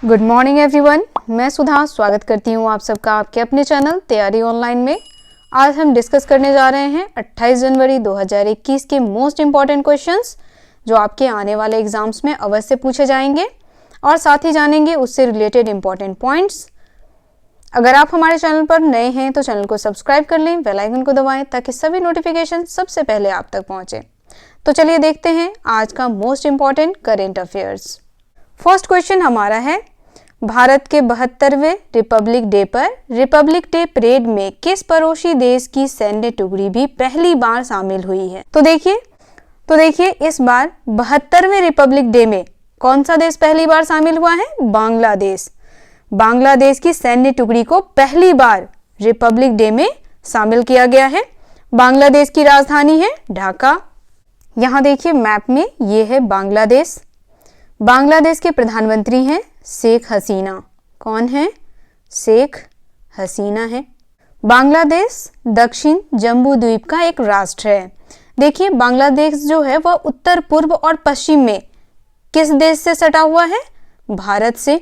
Good morning everyone, मैं सुधा स्वागत करती हूँ आप सबका आपके अपने चैनल तैयारी ऑनलाइन में। आज हम डिस्कस करने जा रहे हैं 28 जनवरी 2021 के मोस्ट इम्पॉर्टेंट क्वेश्चंस जो आपके आने वाले एग्जाम्स में अवश्य पूछे जाएंगे और साथ ही जानेंगे उससे रिलेटेड इम्पॉर्टेंट पॉइंट्स। अगर आप हमारे चैनल पर नए हैं तो चैनल को सब्सक्राइब कर लें, बेल आइकन को दबाएं ताकि सभी नोटिफिकेशन सबसे पहले आप तक पहुंचे। तो चलिए देखते हैं आज का most important current affairs. First question हमारा है, भारत के 72वें रिपब्लिक डे पर रिपब्लिक डे परेड में किस पड़ोसी देश की सैन्य टुकड़ी भी पहली बार शामिल हुई है? तो देखिए इस बार 72वें रिपब्लिक डे में कौन सा देश पहली बार शामिल हुआ है? बांग्लादेश। बांग्लादेश की सैन्य टुकड़ी को पहली बार रिपब्लिक डे में शामिल किया गया है। बांग्लादेश की राजधानी है ढाका। यहाँ देखिए मैप में ये है बांग्लादेश। बांग्लादेश के प्रधानमंत्री हैं शेख हसीना। कौन है? शेख हसीना है। बांग्लादेश दक्षिण जम्बू द्वीप का एक राष्ट्र है। देखिए बांग्लादेश जो है वह उत्तर पूर्व और पश्चिम में किस देश से सटा हुआ है? भारत से।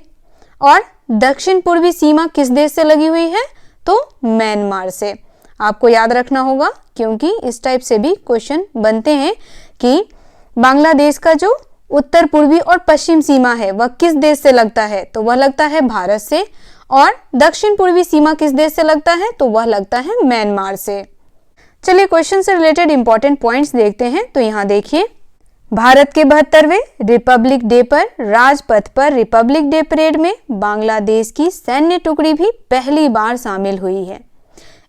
और दक्षिण पूर्वी सीमा किस देश से लगी हुई है? तो म्यांमार से। आपको याद रखना होगा क्योंकि इस टाइप से भी क्वेश्चन बनते हैं कि बांग्लादेश का जो उत्तर पूर्वी और पश्चिम सीमा है वह किस देश से लगता है? तो वह लगता है भारत से। और दक्षिण पूर्वी सीमा किस देश से लगता है? तो वह लगता है म्यांमार से। चलिए क्वेश्चन से रिलेटेड इंपॉर्टेंट पॉइंट्स देखते हैं। तो यहाँ देखिए, भारत के 72वें रिपब्लिक डे पर राजपथ पर रिपब्लिक डे परेड में बांग्लादेश की सैन्य टुकड़ी भी पहली बार शामिल हुई है।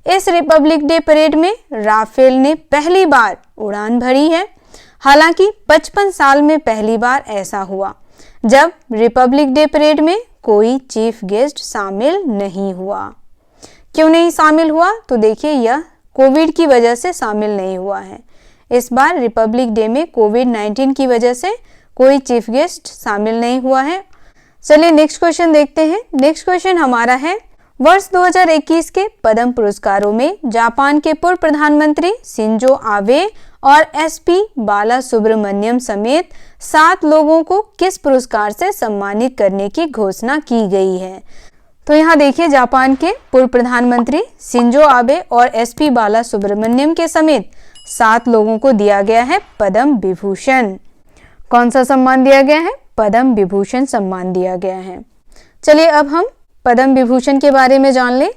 इस रिपब्लिक डे परेड में राफेल ने पहली बार उड़ान भरी है। हालांकि 55 साल में पहली बार ऐसा हुआ जब रिपब्लिक डे परेड में कोई चीफ गेस्ट शामिल नहीं हुआ। क्यों नहीं शामिल हुआ? तो देखिए यह कोविड की वजह से शामिल नहीं हुआ है। इस बार रिपब्लिक डे में कोविड-19 की वजह से कोई चीफ गेस्ट शामिल नहीं हुआ है। चलिए नेक्स्ट क्वेश्चन देखते हैं। नेक्स्ट क्वेश्चन हमारा है, वर्ष 2021 के पद्म पुरस्कारों में जापान के पूर्व प्रधानमंत्री शिंजो आबे और एसपी बालासुब्रमण्यम समेत 7 लोगों को किस पुरस्कार से सम्मानित करने की घोषणा की गई है? तो यहाँ देखिए, जापान के पूर्व प्रधानमंत्री शिंजो आबे और एसपी बालासुब्रमण्यम के समेत 7 लोगों को दिया गया है पद्म विभूषण। कौन सा सम्मान दिया गया है? पद्म विभूषण सम्मान दिया गया है। चलिए अब हम पद्म विभूषण के बारे में जान लें।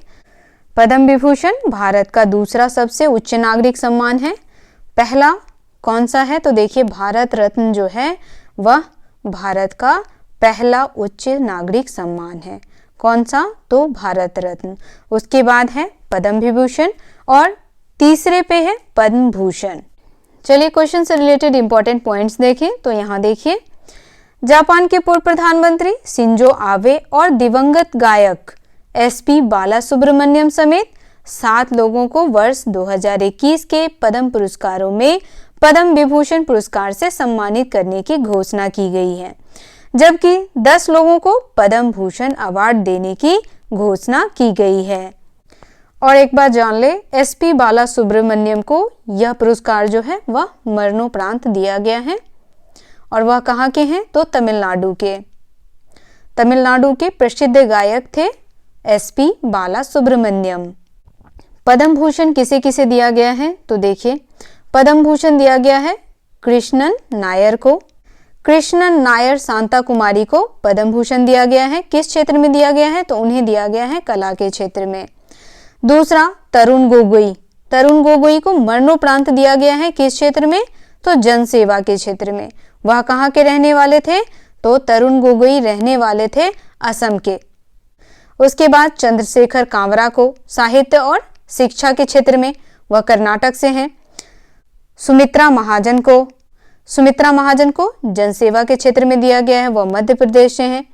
पद्म विभूषण भारत का दूसरा सबसे उच्च नागरिक सम्मान है। पहला कौन सा है? तो देखिए भारत रत्न जो है वह भारत का पहला उच्च नागरिक सम्मान है। कौन सा? तो भारत रत्न। उसके बाद है पद्म विभूषण और तीसरे पे है पद्म भूषण। चलिए क्वेश्चन से रिलेटेड इंपॉर्टेंट पॉइंट्स देखें। तो यहाँ देखिए, जापान के पूर्व प्रधानमंत्री शिंजो आबे और दिवंगत गायक एसपी बालासुब्रमण्यम समेत 7 लोगों को वर्ष 2021 के पद्म पुरस्कारों में पद्म विभूषण पुरस्कार से सम्मानित करने की घोषणा की गई है, जबकि 10 लोगों को पद्म भूषण अवार्ड देने की घोषणा की गई है। और एक बात जान ले, एसपी बालासुब्रमण्यम को यह पुरस्कार जो है वह मरणोपरांत दिया गया है। और वह कहाँ के हैं? तो तमिलनाडु के। तमिलनाडु के प्रसिद्ध गायक थे एसपी बालासुब्रमण्यम। पद्म भूषण किसे किसे दिया गया है? तो देखिए, पद्म भूषण दिया गया है कृष्णन नायर को। कृष्णन नायर शांता कुमारी को पद्म भूषण दिया गया है। किस क्षेत्र में दिया गया है? तो उन्हें दिया गया है कला के क्षेत्र में। दूसरा तरुण गोगोई। तरुण गोगोई को मरणोपरांत दिया गया है। किस क्षेत्र में? तो जनसेवा के क्षेत्र में। वह कहाँ के रहने वाले थे? तो तरुण गोगोई रहने वाले थे असम के। उसके बाद चंद्रशेखर कांवरा को साहित्य और शिक्षा के क्षेत्र में, वह कर्नाटक से हैं। सुमित्रा महाजन को जनसेवा के क्षेत्र में दिया गया है, वह मध्य प्रदेश से हैं।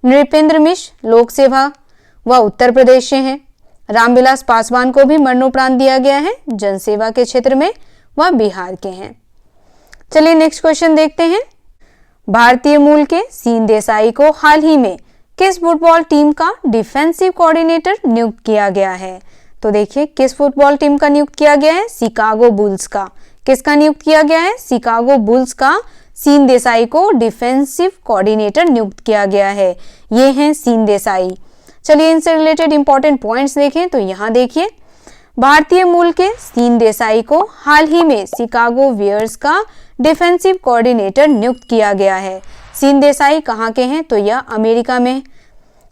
नृपेंद्र मिश्र लोक सेवा, वह उत्तर प्रदेश से हैं। रामविलास पासवान को भी मरणोपरांत दिया गया है जनसेवा के क्षेत्र में, वह बिहार के हैं। चलिए नेक्स्ट क्वेश्चन देखते हैं। भारतीय मूल के सीन देसाई को हाल ही में किस फुटबॉल टीम का डिफेंसिव कोऑर्डिनेटर नियुक्त किया गया है? तो देखिए, किस फुटबॉल टीम का नियुक्त किया गया है? शिकागो बुल्स का। किसका नियुक्त किया गया है? शिकागो बुल्स का सीन देसाई को डिफेंसिव कोऑर्डिनेटर नियुक्त किया गया है। ये हैं सीन देसाई। चलिए इनसे रिलेटेड इंपॉर्टेंट पॉइंट्स देखें तो यहाँ देखिए, भारतीय मूल के सीन देसाई को हाल ही में शिकागो बियर्स का डिफेंसिव कोऑर्डिनेटर नियुक्त किया गया है। सीन देसाई कहाँ के हैं तो यह अमेरिका में,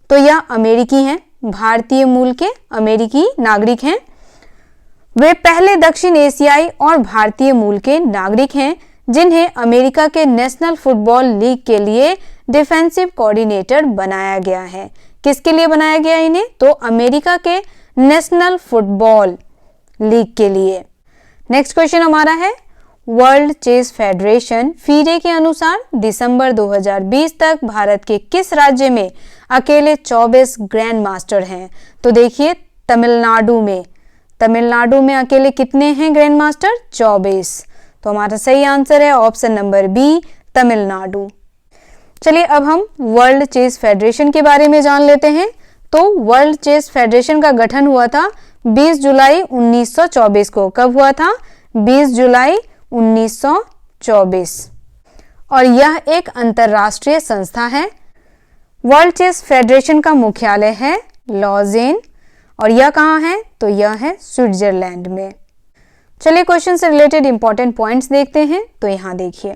तो यह अमेरिकी हैं, भारतीय मूल के अमेरिकी नागरिक हैं। वे पहले दक्षिण एशियाई और भारतीय मूल के नागरिक हैं जिन्हें अमेरिका के नेशनल फुटबॉल लीग के लिए डिफेंसिव कोऑर्डिनेटर बनाया गया है। किसके लिए बनाया गया इन्हें तो अमेरिका के नेशनल फुटबॉल लीग के लिए। नेक्स्ट क्वेश्चन हमारा है, वर्ल्ड चेस फेडरेशन फीडे के अनुसार दिसंबर 2020 तक भारत के किस राज्य में अकेले 24 ग्रैंड मास्टर हैं? तो देखिए तमिलनाडु में अकेले कितने हैं ग्रैंड मास्टर? 24। तो हमारा सही आंसर है ऑप्शन नंबर बी, तमिलनाडु। चलिए अब हम वर्ल्ड चेस फेडरेशन के बारे में जान लेते हैं। तो वर्ल्ड चेस फेडरेशन का गठन हुआ था 20 जुलाई 1924 को। कब हुआ था? 20 जुलाई 1924। और यह एक अंतरराष्ट्रीय संस्था है। वर्ल्ड चेस फेडरेशन का मुख्यालय है लॉजेन और यह कहाँ है तो यह है स्विट्जरलैंड में। चलिए क्वेश्चन से रिलेटेड इंपॉर्टेंट पॉइंट्स देखते हैं। तो यहाँ देखिए,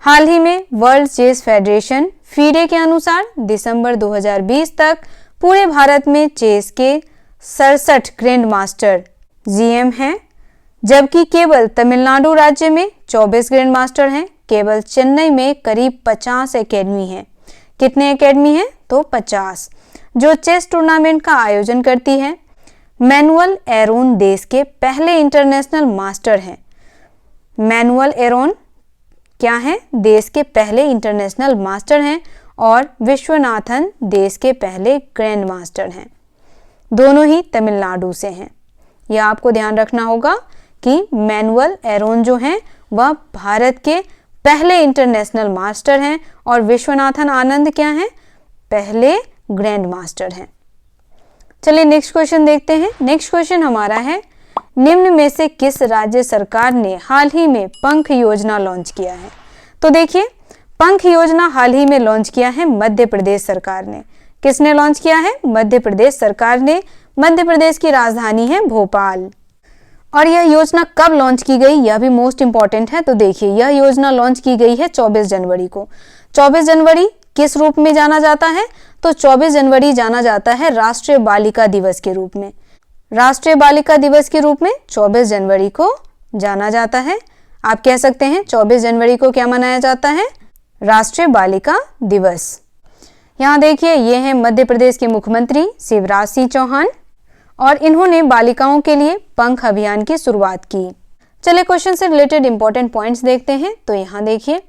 हाल ही में वर्ल्ड चेस फेडरेशन फीडे के अनुसार दिसंबर 2020 तक पूरे भारत में चेस के 67 ग्रैंड मास्टर जीएम हैं, जबकि केवल तमिलनाडु राज्य में 24 ग्रैंड मास्टर हैं। केवल चेन्नई में करीब 50 एकेडमी हैं। कितने एकेडमी हैं तो 50, जो चेस टूर्नामेंट का आयोजन करती है। मैनुअल एरोन देश के पहले इंटरनेशनल मास्टर हैं। मैनुअल एरोन क्या है? देश के पहले इंटरनेशनल मास्टर हैं और विश्वनाथन देश के पहले ग्रैंड मास्टर हैं। दोनों ही तमिलनाडु से हैं। यह आपको ध्यान रखना होगा कि मैनुअल एरोन जो हैं वह भारत के पहले इंटरनेशनल मास्टर हैं और विश्वनाथन आनंद क्या हैं? पहले ग्रैंड मास्टर हैं। चलिए नेक्स्ट क्वेश्चन देखते हैं। नेक्स्ट क्वेश्चन हमारा है, निम्न में से किस राज्य सरकार ने हाल ही में पंख योजना लॉन्च किया है? तो देखिए, पंख योजना हाल ही में लॉन्च किया है मध्य प्रदेश सरकार ने। किसने लॉन्च किया है? मध्य प्रदेश सरकार ने। मध्य प्रदेश की राजधानी है भोपाल। और यह योजना कब लॉन्च की गई, यह भी मोस्ट इंपॉर्टेंट है। तो देखिए, यह योजना लॉन्च की गई है 24 जनवरी को। 24 जनवरी किस रूप में जाना जाता है? तो 24 जनवरी जाना जाता है राष्ट्रीय बालिका दिवस के रूप में। राष्ट्रीय बालिका दिवस के रूप में 24 जनवरी को जाना जाता है। आप कह सकते हैं 24 जनवरी को क्या मनाया जाता है? राष्ट्रीय बालिका दिवस। यहाँ देखिए, ये हैं मध्य प्रदेश के मुख्यमंत्री शिवराज सिंह चौहान और इन्होंने बालिकाओं के लिए पंख अभियान की शुरुआत की। चलिए क्वेश्चन से रिलेटेड इंपॉर्टेंट पॉइंट्स देखते हैं। तो यहाँ देखिए,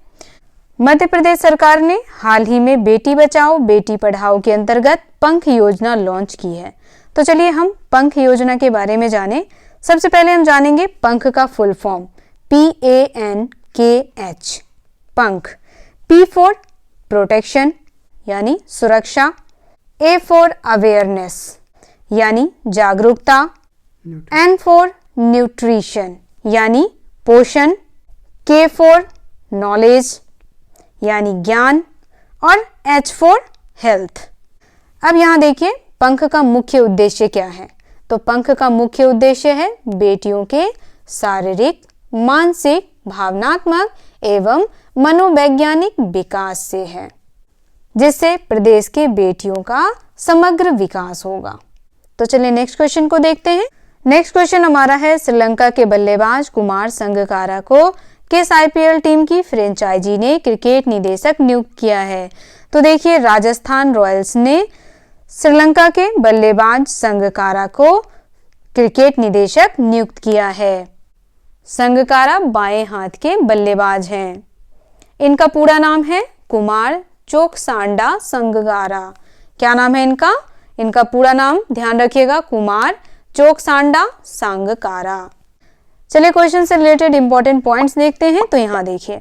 मध्य प्रदेश सरकार ने हाल ही में बेटी बचाओ बेटी पढ़ाओ के अंतर्गत पंख योजना लॉन्च की है। तो चलिए हम पंख योजना के बारे में जानें। सबसे पहले हम जानेंगे पंख का फुल फॉर्म, PANKH, पंख। P फॉर प्रोटेक्शन यानी सुरक्षा, A फॉर अवेयरनेस यानी जागरूकता, N फॉर न्यूट्रिशन यानी पोषण, K फॉर नॉलेज यानी ज्ञान और H फॉर हेल्थ। अब यहाँ देखिए, पंख का मुख्य उद्देश्य क्या है? तो पंख का मुख्य उद्देश्य है बेटियों के शारीरिक, मानसिक, भावनात्मक एवं मनोवैज्ञानिक विकास से है, जिससे प्रदेश के बेटियों का समग्र विकास होगा। तो चलिए नेक्स्ट क्वेश्चन को देखते हैं। नेक्स्ट क्वेश्चन हमारा है, श्रीलंका के बल्लेबाज कुमार संगकारा को किस IPL टीम की फ्रेंचाइजी ने क्रिकेट निदेशक नियुक्त किया है? तो देखिए, राजस्थान रॉयल्स ने श्रीलंका के बल्लेबाज संगकारा को क्रिकेट निदेशक नियुक्त किया है। संगकारा बाएं हाथ के बल्लेबाज हैं। इनका पूरा नाम है कुमार चोकसांडा संगकारा। क्या नाम है इनका? इनका पूरा नाम ध्यान रखिएगा, कुमार चोकसांडा संगकारा। चलिए क्वेश्चन से रिलेटेड इंपॉर्टेंट पॉइंट्स देखते हैं। तो यहाँ देखिए,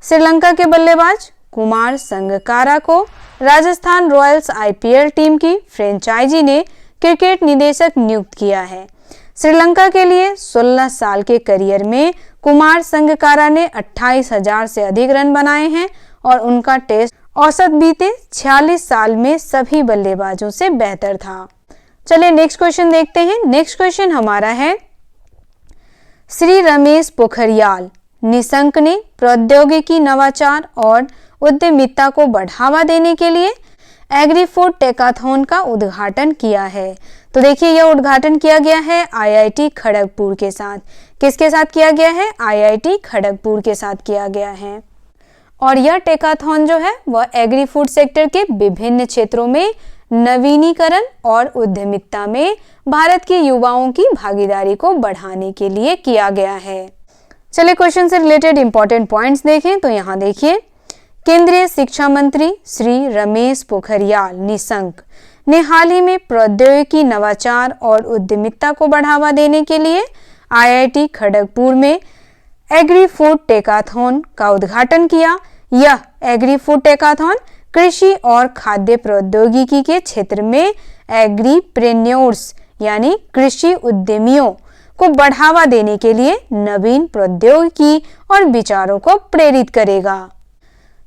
श्रीलंका के बल्लेबाज कुमार संगकारा को राजस्थान रॉयल्स IPL टीम की फ्रेंचाइजी ने क्रिकेट निदेशक नियुक्त किया है। श्रीलंका के लिए 16 साल के करियर में कुमार संगकारा ने 28,000 से अधिक रन बनाए हैं और उनका टेस्ट औसत बीते 46 साल में सभी बल्लेबाजों से बेहतर था। चलिए नेक्स्ट क्वेश्चन देखते हैं। नेक्स्ट क्वेश्चन हमारा है, श्री रमेश पोखरियाल निशंक ने प्रौद्योगिकी, नवाचार और उद्यमिता को बढ़ावा देने के लिए एग्री फूड टेकाथॉन का उद्घाटन किया है। तो देखिए यह उद्घाटन किया गया है आईआईटी खड़गपुर के साथ। किसके साथ किया गया है? आईआईटी खड़गपुर के साथ किया गया है। और यह टेकाथॉन जो है वह एग्री फूड सेक्टर के विभिन्न क्षेत्रों में नवीनीकरण और उद्यमिता में भारत के युवाओं की भागीदारी को बढ़ाने के लिए किया गया है। चलिए क्वेश्चन से रिलेटेड इंपॉर्टेंट पॉइंट्स देखें। तो यहाँ देखिए, केंद्रीय शिक्षा मंत्री श्री रमेश पोखरियाल निशंक ने हाल ही में प्रौद्योगिकी, नवाचार और उद्यमिता को बढ़ावा देने के लिए आईआईटी खड़गपुर में एग्री फूड टेकाथॉन का उद्घाटन किया। यह एग्री फूड टेकाथॉन कृषि और खाद्य प्रौद्योगिकी के क्षेत्र में एग्रीप्रेन्योर्स यानी कृषि उद्यमियों को बढ़ावा देने के लिए नवीन प्रौद्योगिकी और विचारों को प्रेरित करेगा।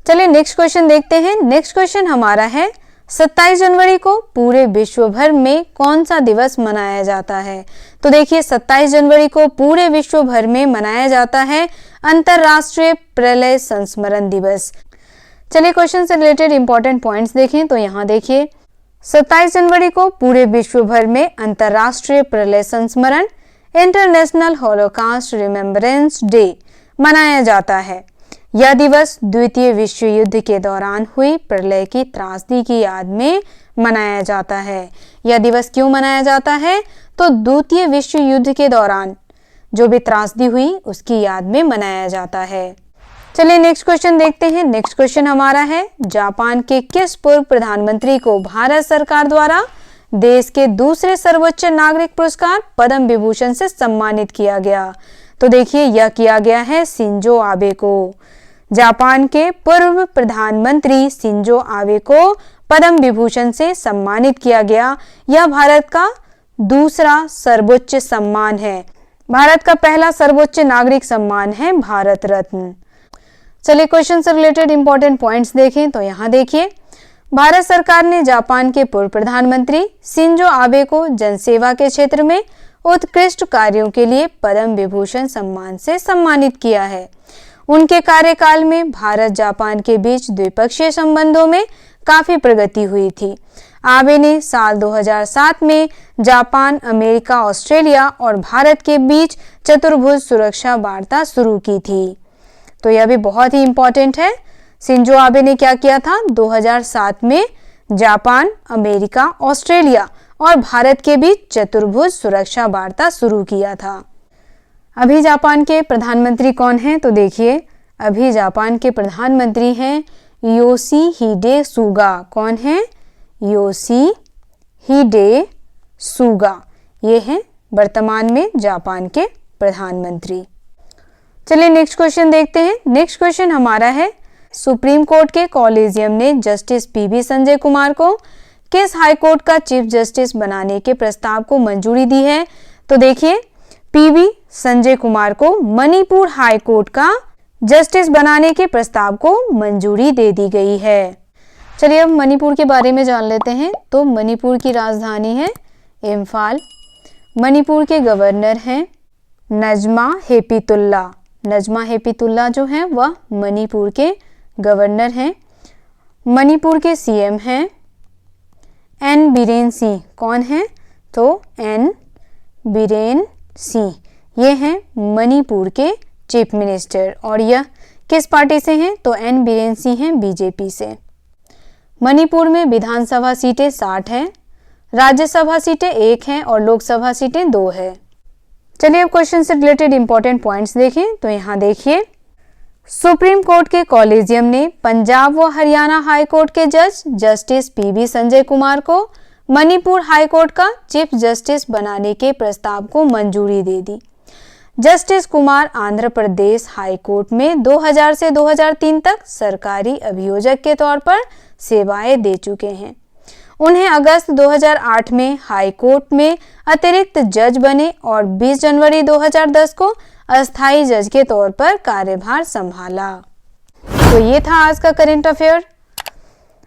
चलिए नेक्स्ट क्वेश्चन देखते हैं। नेक्स्ट क्वेश्चन हमारा है, 27 जनवरी को पूरे विश्व भर में कौन सा दिवस मनाया जाता है? तो देखिए 27 जनवरी को पूरे विश्व भर में मनाया जाता है अंतर्राष्ट्रीय प्रलय संस्मरण दिवस। चलिए क्वेश्चन से रिलेटेड इंपॉर्टेंट पॉइंट्स देखें। तो यहाँ देखिए, 27 जनवरी को पूरे विश्व भर में अंतर्राष्ट्रीय प्रलय संस्मरण इंटरनेशनल हॉलोकास्ट रिमेम्बरेंस डे मनाया जाता है। यह दिवस द्वितीय विश्व युद्ध के दौरान हुई प्रलय की त्रासदी की याद में मनाया जाता है। यह दिवस क्यों मनाया जाता है? तो द्वितीय विश्व युद्ध के दौरान जो भी त्रासदी हुई उसकी याद में मनाया जाता है। चलिए नेक्स्ट क्वेश्चन देखते हैं। नेक्स्ट क्वेश्चन हमारा है, जापान के किस पूर्व प्रधानमंत्री को भारत सरकार द्वारा देश के दूसरे सर्वोच्च नागरिक पुरस्कार पद्म विभूषण से सम्मानित किया गया? तो देखिए यह किया गया है शिंजो आबे को। जापान के पूर्व प्रधानमंत्री शिंजो आबे को पद्म विभूषण से सम्मानित किया गया। यह भारत का दूसरा सर्वोच्च सम्मान है। भारत का पहला सर्वोच्च नागरिक सम्मान है भारत रत्न। चलिए क्वेश्चन से रिलेटेड इंपॉर्टेंट पॉइंट्स देखें। तो यहाँ देखिए, भारत सरकार ने जापान के पूर्व प्रधानमंत्री शिंजो आबे को जनसेवा के क्षेत्र में उत्कृष्ट कार्यों के लिए पद्म विभूषण सम्मान से सम्मानित किया है। उनके कार्यकाल में भारत जापान के बीच द्विपक्षीय संबंधों में काफी प्रगति हुई थी। आबे ने साल 2007 में जापान, अमेरिका, ऑस्ट्रेलिया और भारत के बीच चतुर्भुज सुरक्षा वार्ता शुरू की थी। तो यह भी बहुत ही इंपॉर्टेंट है। शिंजो आबे ने क्या किया था? 2007 में जापान, अमेरिका, ऑस्ट्रेलिया और भारत के बीच चतुर्भुज सुरक्षा वार्ता शुरू किया था। अभी जापान के प्रधानमंत्री कौन हैं? तो देखिए अभी जापान के प्रधानमंत्री हैं योशिहिडे सुगा। कौन है? योशिहिडे सुगा। ये हैं वर्तमान में जापान के प्रधानमंत्री। चलिए नेक्स्ट क्वेश्चन देखते हैं। नेक्स्ट क्वेश्चन हमारा है, सुप्रीम कोर्ट के कॉलेजियम ने जस्टिस पीवी संजय कुमार को किस हाई कोर्ट का चीफ जस्टिस बनाने के प्रस्ताव को मंजूरी दी है? तो देखिए पीवी संजय कुमार को मणिपुर हाई कोर्ट का जस्टिस बनाने के प्रस्ताव को मंजूरी दे दी गई है। चलिए अब मणिपुर के बारे में जान लेते हैं। तो मणिपुर की राजधानी है इम्फाल। मणिपुर के गवर्नर हैं नजमा हेपतुल्ला। नजमा हेपतुल्ला जो हैं वह मणिपुर के गवर्नर हैं। मणिपुर के सीएम हैं एन बीरेन सिंह। कौन है? तो एन बीरेन सिंह। ये हैं मणिपुर के चीफ मिनिस्टर। और यह किस पार्टी से हैं? तो एन बीरेन सिंह हैं बीजेपी से। मणिपुर में विधानसभा सीटें 60 हैं, राज्यसभा सीटें 1 हैं और लोकसभा सीटें 2 हैं। चलिए अब क्वेश्चन से रिलेटेड इंपॉर्टेंट पॉइंट्स देखें। तो यहाँ देखिए, सुप्रीम कोर्ट के कॉलेजियम ने पंजाब व हरियाणा हाई कोर्ट के जज जस्टिस पीवी संजय कुमार को मणिपुर हाई कोर्ट का चीफ जस्टिस बनाने के प्रस्ताव को मंजूरी दे दी। Justice Kumar Andhra Pradesh high court में 2000 से 2003 तक सरकारी अभियोजक के तौर पर सेवाएं दे चुके हैं। उन्हें अगस्त 2008 में हाई कोर्ट में अतिरिक्त जज बने और 20 जनवरी 2010 को अस्थायी जज के तौर पर कार्यभार संभाला। तो ये था आज का करंट अफेयर।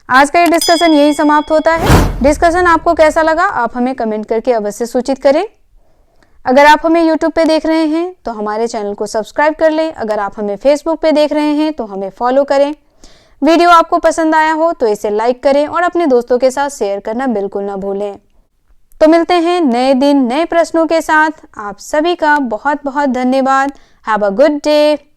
आज का ये डिस्कशन यही समाप्त होता है। डिस्कशन आपको कैसा लगा आप हमें कमेंट करके अवश्य सूचित करें। अगर आप हमें YouTube पे देख रहे हैं तो हमारे चैनल को सब्सक्राइब कर लें। अगर आप हमें Facebook पे देख रहे हैं तो हमें फॉलो करें। वीडियो आपको पसंद आया हो तो इसे लाइक करें और अपने दोस्तों के साथ शेयर करना बिल्कुल ना भूलें। तो मिलते हैं नए दिन नए प्रश्नों के साथ। आप सभी का बहुत बहुत धन्यवाद। Have a good day.